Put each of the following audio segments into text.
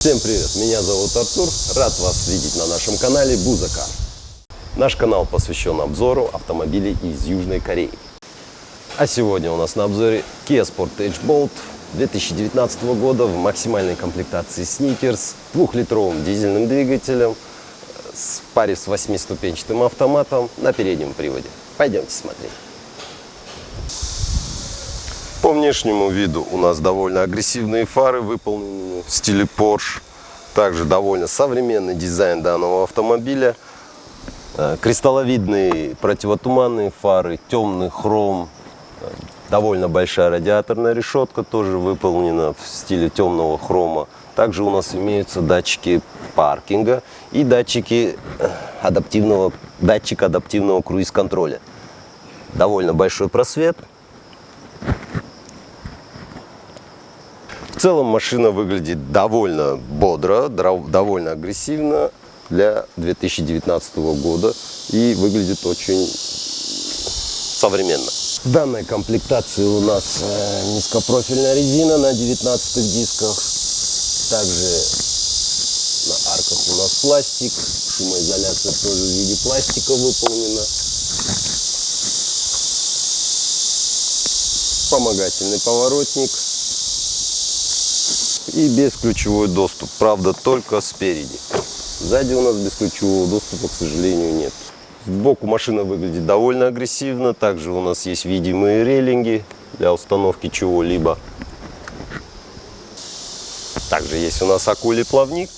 Всем привет, меня зовут Артур, рад вас видеть на нашем канале Бузака. Наш канал посвящен обзору автомобилей из Южной Кореи. А сегодня у нас на обзоре Kia Sportage Bolt 2019 года в максимальной комплектации Snickers, 2-литровым дизельным двигателем, в паре с 8-ступенчатым автоматом на переднем приводе. Пойдемте смотреть. По внешнему виду у нас довольно агрессивные фары, выполненные в стиле Porsche. Также довольно современный дизайн данного автомобиля. Кристалловидные противотуманные фары, темный хром. Довольно большая радиаторная решетка, тоже выполнена в стиле темного хрома. Также у нас имеются датчики паркинга и датчик адаптивного круиз-контроля. Довольно большой просвет. В целом машина выглядит довольно бодро, довольно агрессивно для 2019 года и выглядит очень современно. В данной комплектации у нас низкопрофильная резина на 19 дисках. Также на арках у нас пластик, шумоизоляция тоже в виде пластика выполнена. Вспомогательный поворотник. И бесключевой доступ, правда, только спереди. Сзади у нас бесключевого доступа, к сожалению, нет. Сбоку машина выглядит довольно агрессивно. Также у нас есть видимые рейлинги для установки чего-либо. Также есть у нас акулий плавник.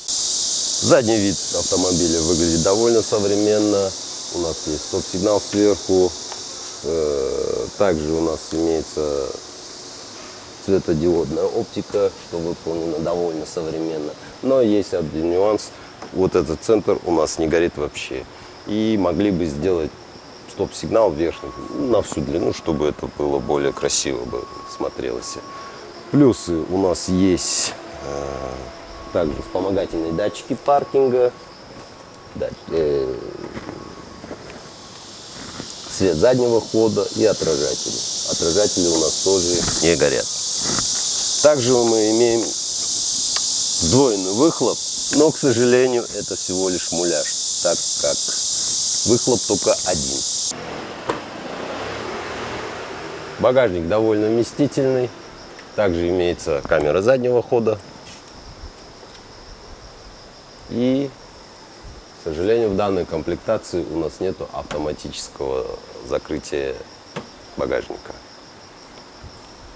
Задний вид автомобиля выглядит довольно современно. У нас есть стоп-сигнал сверху. Также у нас имеется светодиодная оптика, что выполнено довольно современно. Но есть один нюанс. Вот этот центр у нас не горит вообще. И могли бы сделать стоп-сигнал верхний на всю длину, чтобы это было более красиво бы смотрелось. Плюсы у нас есть также вспомогательные датчики паркинга. Свет заднего хода и отражатели. Отражатели у нас тоже не горят. Также мы имеем сдвоенный выхлоп, но, к сожалению, это всего лишь муляж, так как выхлоп только один. Багажник довольно вместительный. Также имеется камера заднего хода. И, к сожалению, в данной комплектации у нас нет автоматического закрытия багажника.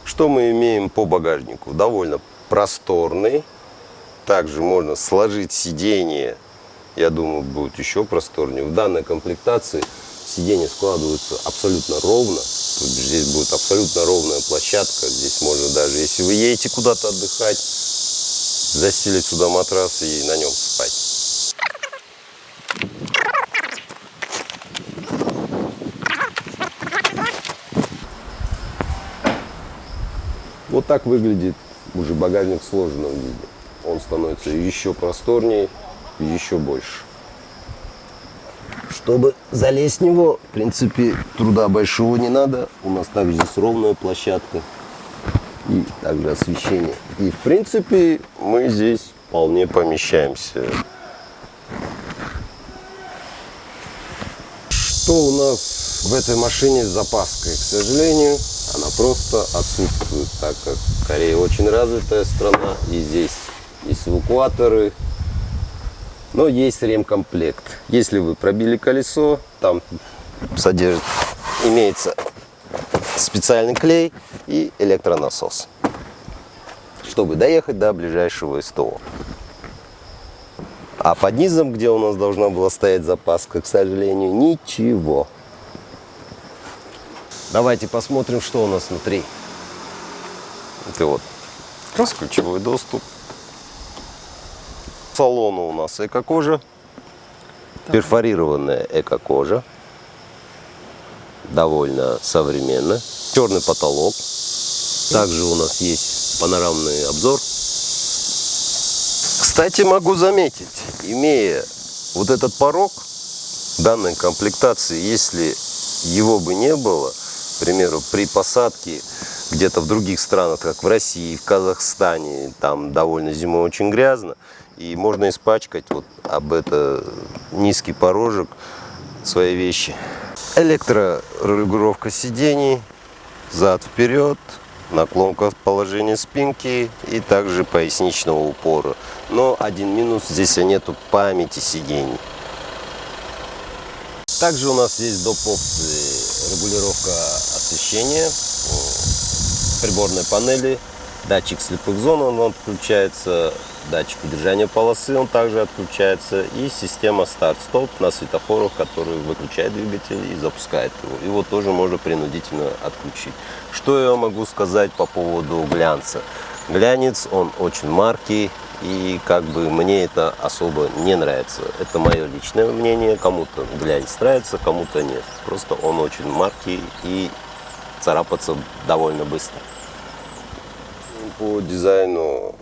Что мы имеем по багажнику? Довольно просторный. Также можно сложить сиденье. Я думаю, будет еще просторнее. В данной комплектации сиденья складываются абсолютно ровно. Здесь будет абсолютно ровная площадка. Здесь можно даже, если вы едете куда-то отдыхать, застелить сюда матрас и на нем спать. Вот так выглядит уже багажник в сложенном виде. Он становится еще просторнее, еще больше. Чтобы залезть в него, в принципе, труда большого не надо. У нас также здесь ровная площадка и также освещение. И, в принципе, мы здесь вполне помещаемся. Что у нас в этой машине с запаской? К сожалению, она просто отсутствует, так как Корея очень развитая страна, и здесь есть эвакуаторы, но есть ремкомплект. Если вы пробили колесо, там имеется специальный клей и электронасос, чтобы доехать до ближайшего СТО. А под низом, где у нас должна была стоять запаска, к сожалению, ничего. Давайте посмотрим, что у нас внутри. Это вот ключевой доступ. Салон у нас эко-кожа. Перфорированная эко-кожа. Довольно современно. Черный потолок. Также у нас есть панорамный обзор. Кстати, могу заметить, имея вот этот порог данной комплектации, если его бы не было, к примеру, при посадке где-то в других странах, как в России, в Казахстане, там довольно зимой очень грязно, и можно испачкать вот об это низкий порожек свои вещи. Электрорегулировка сидений, зад-вперед, наклонка положения спинки и также поясничного упора. Но один минус, здесь нету памяти сидений. Также у нас есть доп. Опции регулировка освещения, приборной панели, датчик слепых зон, он отключается, датчик удержания полосы, он также отключается, и система старт-стоп на светофорах, который выключает двигатель и запускает его. Его тоже можно принудительно отключить. Что я могу сказать по поводу глянца? Глянец, он очень маркий, и как бы мне это особо не нравится. Это мое личное мнение. Кому-то глянец нравится, кому-то нет. Просто он очень маркий и царапаться довольно быстро. По дизайну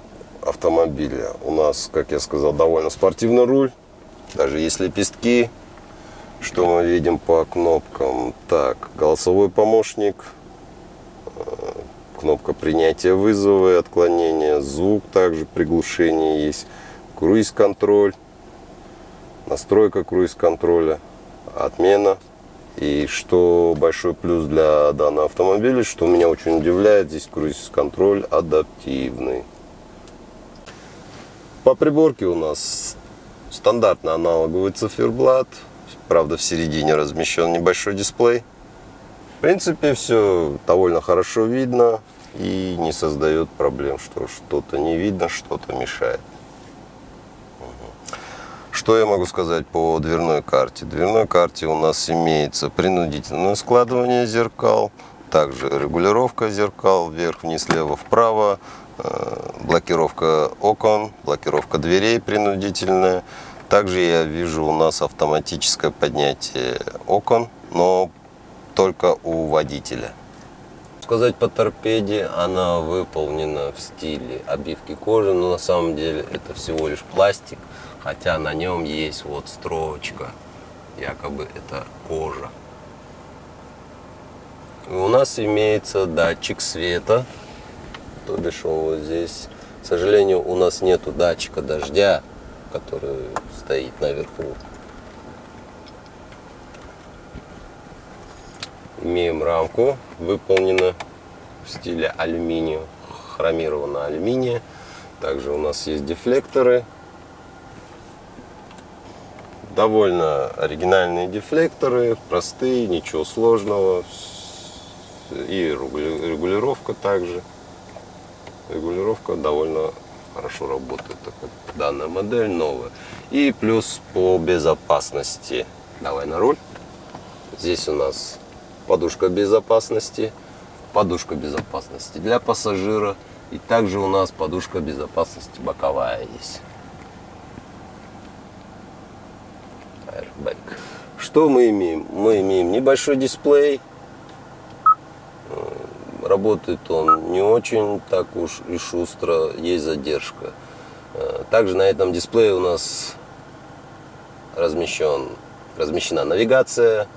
автомобиля у нас, как я сказал, довольно спортивный руль. Даже есть лепестки. Что мы видим по кнопкам? Так, голосовой помощник, кнопка принятия вызова и отклонения, звук, также приглушение есть, круиз-контроль, настройка круиз-контроля, отмена. И что большой плюс для данного автомобиля, что меня очень удивляет, здесь круиз-контроль адаптивный. По приборке у нас стандартный аналоговый циферблат, правда в середине размещен небольшой дисплей. В принципе, все довольно хорошо видно и не создает проблем, что что-то не видно, что-то мешает. Что я могу сказать по дверной карте? В дверной карте у нас имеется принудительное складывание зеркал, также регулировка зеркал вверх-вниз, лево-вправо, блокировка окон, блокировка дверей принудительная. Также я вижу у нас автоматическое поднятие окон, но только у водителя. Сказать по торпеде, она выполнена в стиле обивки кожи, но на самом деле это всего лишь пластик, хотя на нем есть вот строчка, якобы это кожа. И у нас имеется датчик света, то бишь он вот здесь. К сожалению, у нас нету датчика дождя, который стоит наверху. Имеем рамку, выполнена в стиле алюминия, хромированного алюминия. Также у нас есть дефлекторы. Довольно оригинальные дефлекторы, простые, ничего сложного. И регулировка также. Регулировка довольно хорошо работает. Данная модель новая. И плюс по безопасности. Давай на руль. Здесь у нас подушка безопасности для пассажира, и также у нас подушка безопасности боковая есть. Airbag. Что мы имеем? Мы имеем небольшой дисплей. Работает он не очень так уж и шустро, есть задержка. Также на этом дисплее у нас размещена навигация,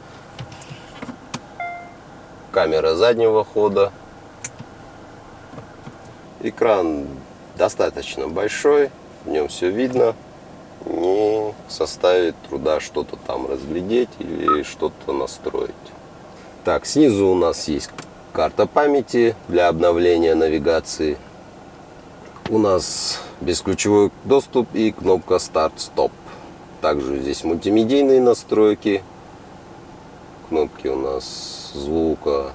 камера заднего хода. Экран достаточно большой, в нем все видно. Не составит труда что-то там разглядеть или что-то настроить. Так, снизу у нас есть карта памяти для обновления навигации. У нас бесключевой доступ и кнопка старт-стоп. Также здесь мультимедийные настройки. Кнопки у нас звука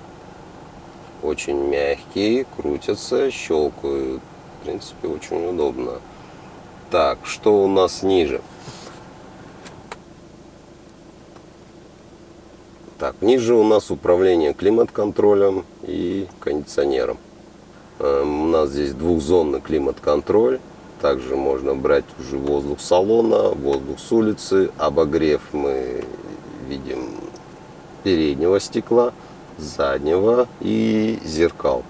очень мягкие, крутятся, щелкают. В принципе, очень удобно. Так, что у нас ниже? Так, ниже у нас управление климат-контролем и кондиционером. У нас здесь двухзонный климат-контроль. Также можно брать уже воздух салона, воздух с улицы. Обогрев мы видим переднего стекла, заднего и зеркал.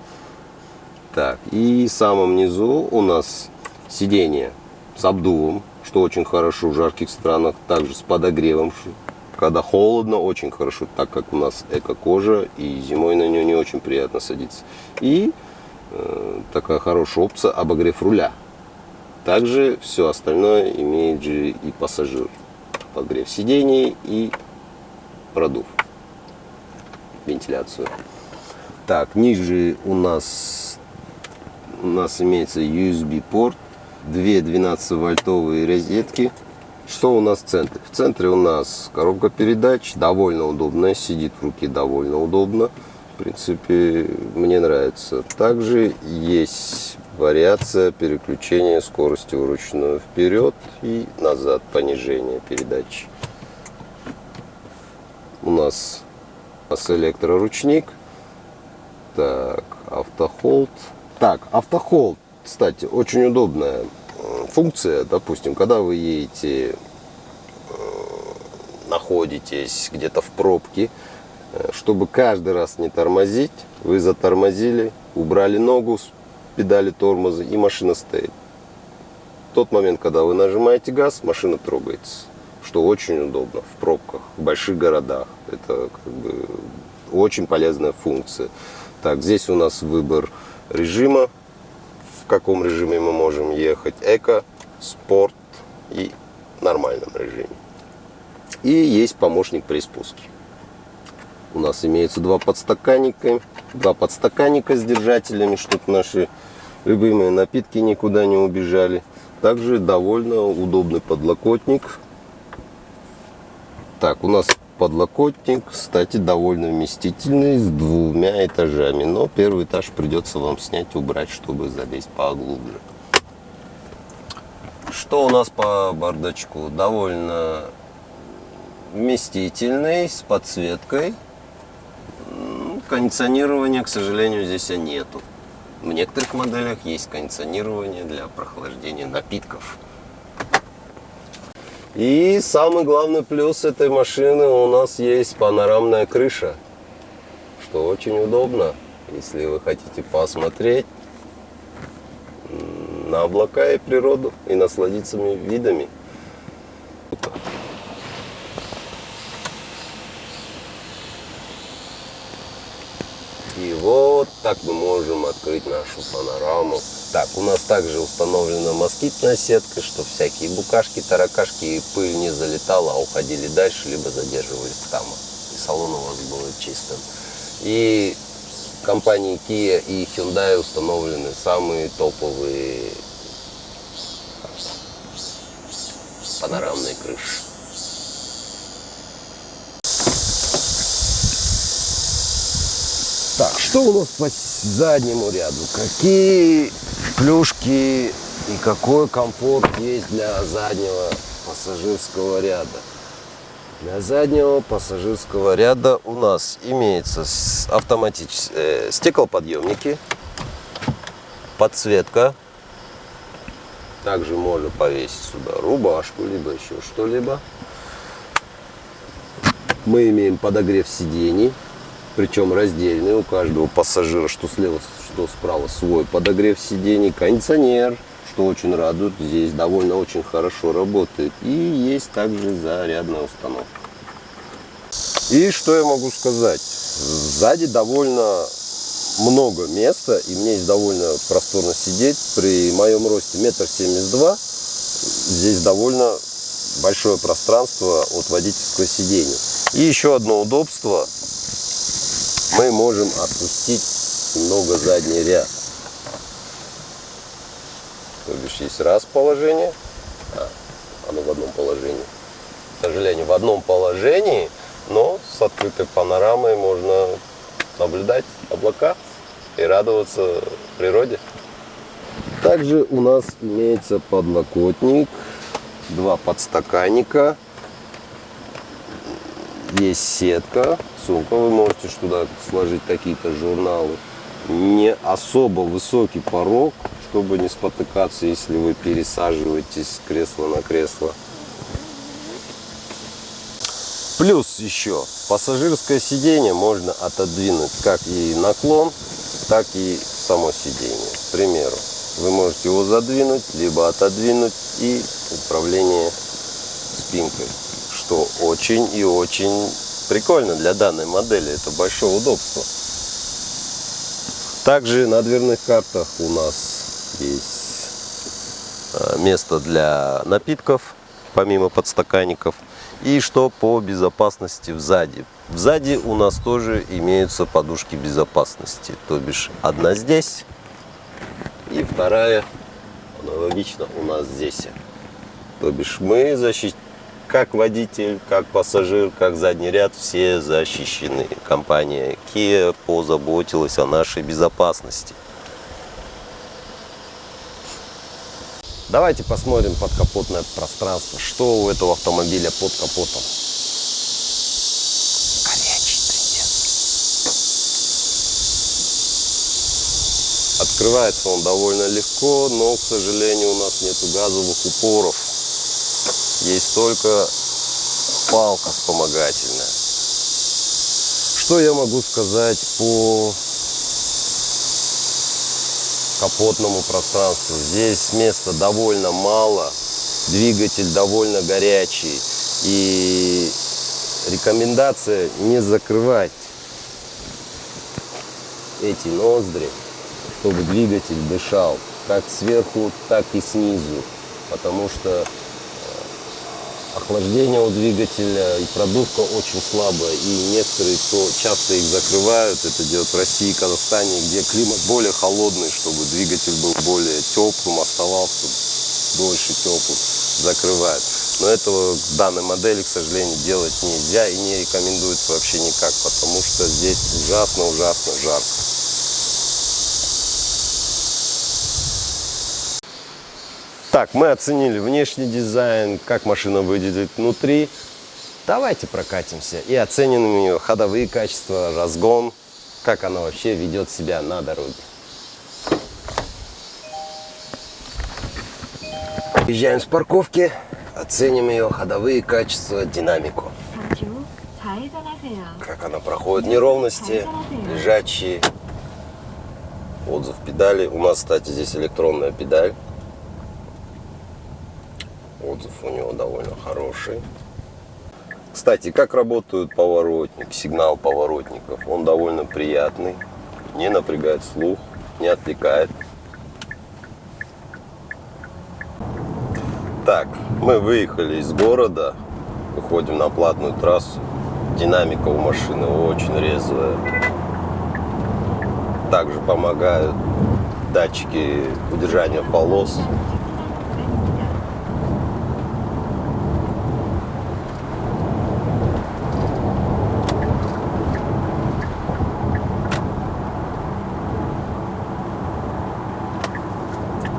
Так, и в самом низу у нас сиденье с обдувом, что очень хорошо в жарких странах, также с подогревом, когда холодно, очень хорошо, так как у нас эко-кожа, и зимой на нее не очень приятно садиться. И такая хорошая опция обогрев руля. Также все остальное имеет же и пассажир. Подогрев сидений и продув, вентиляцию. Так, ниже у нас имеется USB-порт, две 12-вольтовые розетки. Что у нас в центре? В центре у нас коробка передач, довольно удобная, сидит в руке довольно удобно. В принципе, мне нравится. Также есть вариация переключения скорости вручную вперед и назад, понижение передач. У нас электроручник. Так, автохолд. Так, автохолд, кстати, очень удобная функция. Допустим, когда вы едете, находитесь где-то в пробке, чтобы каждый раз не тормозить, вы затормозили, убрали ногу с педали тормоза, и машина стоит. В тот момент, когда вы нажимаете газ, машина трогается, что очень удобно в пробках, в больших городах. Это как бы очень полезная функция. Так, здесь у нас выбор режима, в каком режиме мы можем ехать: эко, спорт и нормальном режиме. И есть помощник при спуске. У нас имеются два подстаканника с держателями, чтобы наши любимые напитки никуда не убежали. Также довольно удобный подлокотник. Так, у нас подлокотник, кстати, довольно вместительный, с двумя этажами. Но первый этаж придется вам снять, убрать, чтобы залезть поглубже. Что у нас по бардачку? Довольно вместительный, с подсветкой. Кондиционирования, к сожалению, здесь нету. В некоторых моделях есть кондиционирование для прохлаждения напитков. И самый главный плюс этой машины: у нас есть панорамная крыша, что очень удобно, если вы хотите посмотреть на облака и природу и насладиться видами. И вот так мы можем открыть нашу панораму. Так, у нас также установлена москитная сетка, чтобы всякие букашки, таракашки и пыль не залетала, а уходили дальше, либо задерживались там. И салон у вас был чистым. И компании Kia и Hyundai установлены самые топовые панорамные крыши. Так, что у нас по заднему ряду? Какие плюшки и какой комфорт есть для заднего пассажирского ряда? Для заднего пассажирского ряда у нас имеется автоматические стеклоподъемники, подсветка. Также можно повесить сюда рубашку, либо еще что-либо. Мы имеем подогрев сидений, причем раздельный у каждого пассажира, что слева, что справа, свой подогрев сидений. Кондиционер, что очень радует, здесь довольно очень хорошо работает. И есть также зарядная установка. И что я могу сказать? Сзади довольно много места, и мне здесь довольно просторно сидеть. При моем росте 1,72 м здесь довольно большое пространство от водительского сидения. И еще одно удобство: мы можем отпустить немного задний ряд. То бишь есть раз положение, оно в одном положении. К сожалению, в одном положении, но с открытой панорамой можно наблюдать облака и радоваться природе. Также у нас имеется подлокотник, два подстаканника, есть сетка, сумка, вы можете туда сложить какие-то журналы. Не особо высокий порог, чтобы не спотыкаться, если вы пересаживаетесь с кресла на кресло. Плюс еще пассажирское сиденье можно отодвинуть как и наклон, так и само сиденье. К примеру, вы можете его задвинуть, либо отодвинуть, и управление спинкой, что очень и очень прикольно для данной модели. Это большое удобство. Также на дверных картах у нас есть место для напитков, помимо подстаканников. И что по безопасности сзади. Сзади у нас тоже имеются подушки безопасности. То бишь одна здесь и вторая аналогично у нас здесь. То бишь мы как водитель, как пассажир, как задний ряд, все защищены. Компания Kia позаботилась о нашей безопасности. Давайте посмотрим подкапотное пространство. Что у этого автомобиля под капотом? Горячий трындец. Открывается он довольно легко, но, к сожалению, у нас нету газовых упоров. Есть только палка вспомогательная. Что я могу сказать по капотному пространству? Здесь места довольно мало, двигатель довольно горячий, и рекомендация не закрывать эти ноздри, чтобы двигатель дышал как сверху, так и снизу, потому что охлаждение у двигателя и продувка очень слабая, и некоторые, кто часто их закрывают, это делают в России, Казахстане, где климат более холодный, чтобы двигатель был более теплым, оставался дольше теплым, закрывают. Но этого в данной модели, к сожалению, делать нельзя и не рекомендуется вообще никак, потому что здесь ужасно жарко. Так, мы оценили внешний дизайн, как машина выглядит внутри. Давайте прокатимся и оценим ее ходовые качества, разгон, как она вообще ведет себя на дороге. Выезжаем с парковки, оценим ее ходовые качества, динамику. Как она проходит неровности, лежачие. Отзыв педали. У нас, кстати, здесь электронная педаль. Отзыв у него довольно хороший. Кстати, как работают поворотники, сигнал поворотников. Он довольно приятный, не напрягает слух, не отвлекает. Так, мы выехали из города, выходим на платную трассу. Динамика у машины очень резвая. Также помогают датчики удержания полос.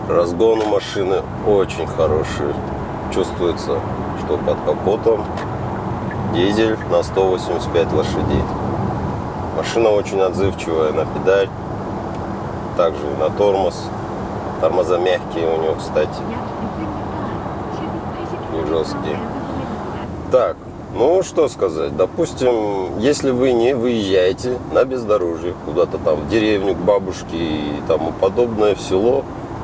Разгон у машины очень хороший. Чувствуется, что под капотом дизель на 185 лошадей. Машина очень отзывчивая на педаль, также и на тормоз. Тормоза мягкие у него, кстати, не жесткие. Так, ну что сказать, допустим, если вы не выезжаете на бездорожье, куда-то там в деревню к бабушке и тому подобное, в село,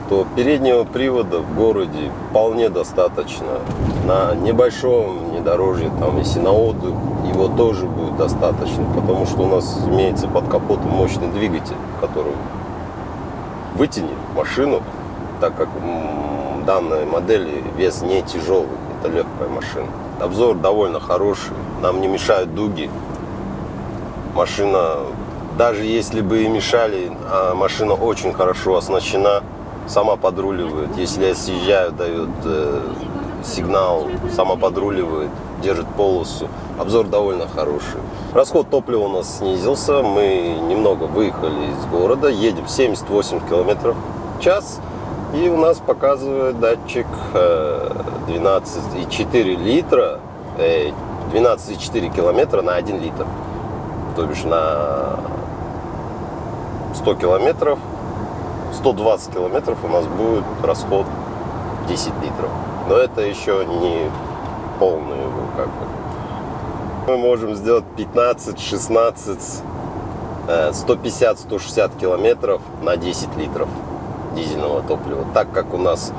то переднего привода в городе вполне достаточно. На небольшом внедорожье, там, если на отдых, его тоже будет достаточно, потому что у нас имеется под капотом мощный двигатель, который вытянет машину, так как в данной модели вес не тяжелый, это легкая машина. Обзор довольно хороший, нам не мешают дуги. Машина, даже если бы и мешали, машина очень хорошо оснащена. Сама подруливает. Если я съезжаю, дает сигнал, сама подруливает, держит полосу. Обзор довольно хороший. Расход топлива у нас снизился. Мы немного выехали из города. Едем 78 км в час. И у нас показывает датчик 12,4 литра, 12,4 километра на 1 литр. То бишь на 100 километров, 120 километров у нас будет расход 10 литров. Но это еще не полный его как бы. Мы можем сделать 15, 16, 150-160 километров на 10 литров дизельного топлива. Так как у нас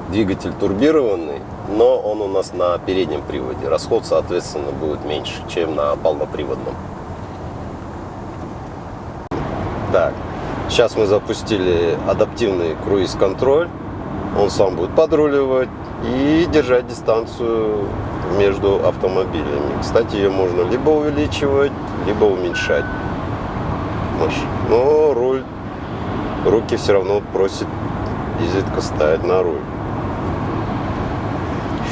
Двигатель турбированный, но он у нас на переднем приводе. Расход, соответственно, будет меньше, чем на полноприводном. Так, сейчас мы запустили адаптивный круиз-контроль. Он сам будет подруливать и держать дистанцию между автомобилями. Кстати, ее можно либо увеличивать, либо уменьшать. Но руки все равно просит изредка ставить на руль,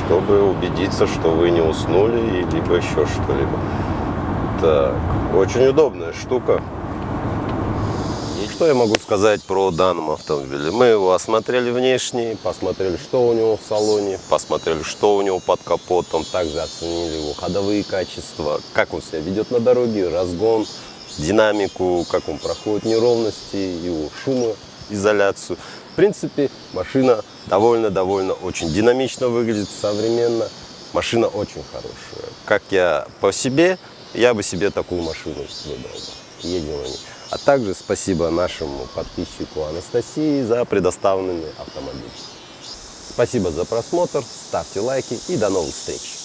чтобы убедиться, что вы не уснули, либо еще что-либо. Так, очень удобная штука. Что я могу сказать про данный автомобиль? Мы его осмотрели внешне, посмотрели, что у него в салоне, посмотрели, что у него под капотом, также оценили его ходовые качества, как он себя ведет на дороге, разгон, динамику, как он проходит неровности, его шумоизоляцию. В принципе, машина довольно очень динамично выглядит, современно. Машина очень хорошая. Как я по себе, я бы себе такую машину выбрал. Едем они. А также спасибо нашему подписчику Анастасии за предоставленный автомобиль. Спасибо за просмотр, ставьте лайки и до новых встреч!